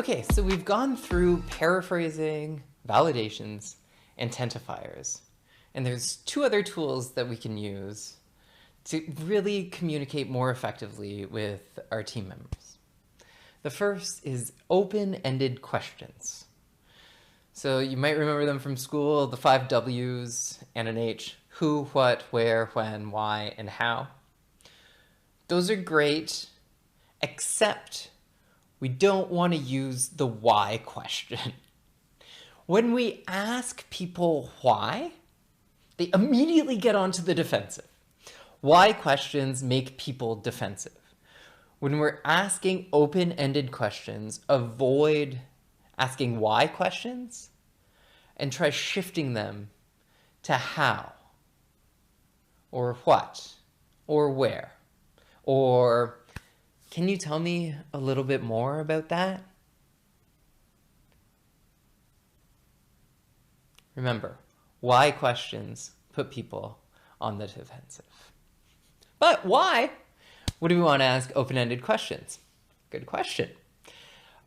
Okay, so we've gone through paraphrasing, validations, and tentifiers. And there's two other tools that we can use to really communicate more effectively with our team members. The first is open-ended questions. So you might remember them from school, the 5 W's and an H: who, what, where, when, why, and how. Those are great, except we don't want to use the why question. When we ask people why, they immediately get onto the defensive. Why questions make people defensive. When we're asking open-ended questions, avoid asking why questions and try shifting them to how, or what, or where, or can you tell me a little bit more about that? Remember, why questions put people on the defensive. But why would we want to ask open-ended questions? Good question.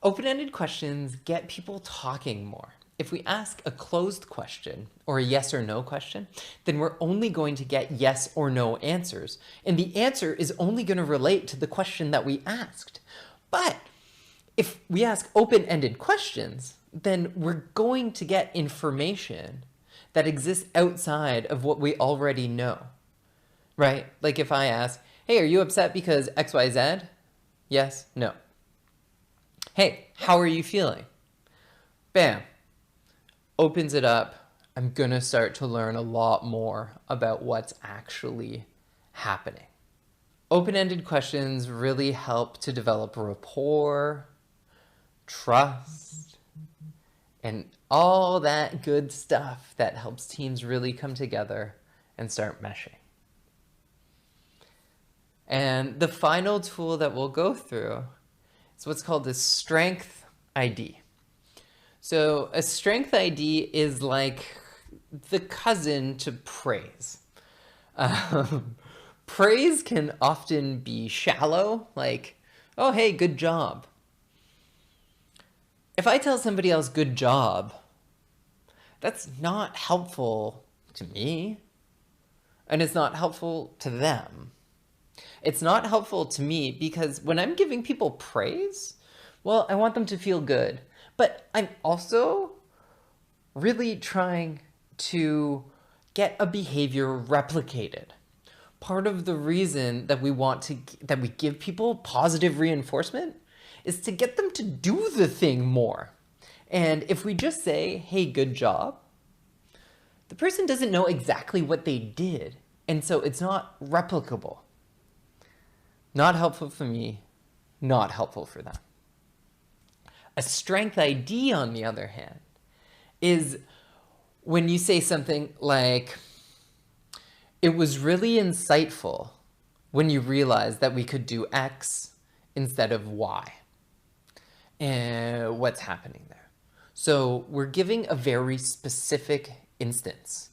Open-ended questions get people talking more. If we ask a closed question or a yes or no question, then we're only going to get yes or no answers. And the answer is only going to relate to the question that we asked. But if we ask open-ended questions, then we're going to get information that exists outside of what we already know, right? Like if I ask, hey, are you upset because X, Y, Z? Yes, no. Hey, how are you feeling? Bam. Opens it up. I'm going to start to learn a lot more about what's actually happening. Open-ended questions really help to develop rapport, trust, and all that good stuff that helps teams really come together and start meshing. And the final tool that we'll go through is what's called the Strength ID. So a Strength ID is like the cousin to praise. Praise can often be shallow, like, oh, hey, good job. If I tell somebody else good job, that's not helpful to me, and it's not helpful to them. It's not helpful to me because when I'm giving people praise, well, I want them to feel good, but I'm also really trying to get a behavior replicated. Part of the reason that we give people positive reinforcement is to get them to do the thing more. And if we just say, hey, good job, the person doesn't know exactly what they did. And so it's not replicable. Not helpful for me, not helpful for them. A Strength ID, on the other hand, is when you say something like, it was really insightful when you realized that we could do X instead of Y. And what's happening there? So we're giving a very specific instance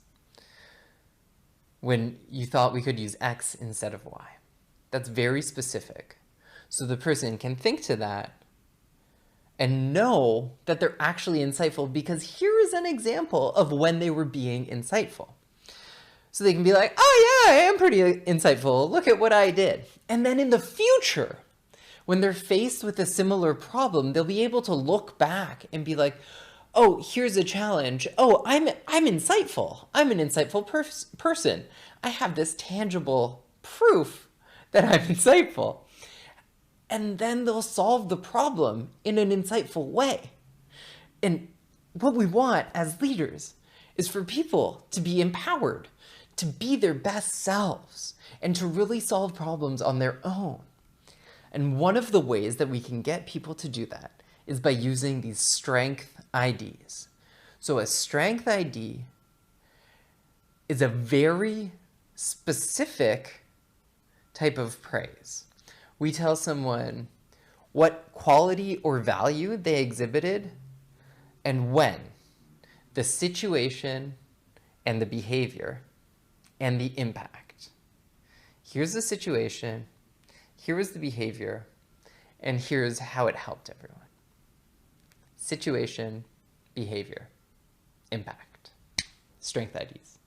when you thought we could use X instead of Y. That's very specific. So the person can think to that and know that they're actually insightful because here is an example of when they were being insightful. So they can be like, oh yeah, I am pretty insightful. Look at what I did. And then in the future, when they're faced with a similar problem, they'll be able to look back and be like, oh, here's a challenge. Oh, I'm insightful. I'm an insightful person. I have this tangible proof that I'm insightful. And then they'll solve the problem in an insightful way. And what we want as leaders is for people to be empowered, to be their best selves, and to really solve problems on their own. And one of the ways that we can get people to do that is by using these Strength IDs. So a Strength ID is a very specific type of praise. We tell someone what quality or value they exhibited and when, the situation and the behavior and the impact. Here's the situation, here was the behavior, and here's how it helped everyone. situation, behavior, impact, strength IDs.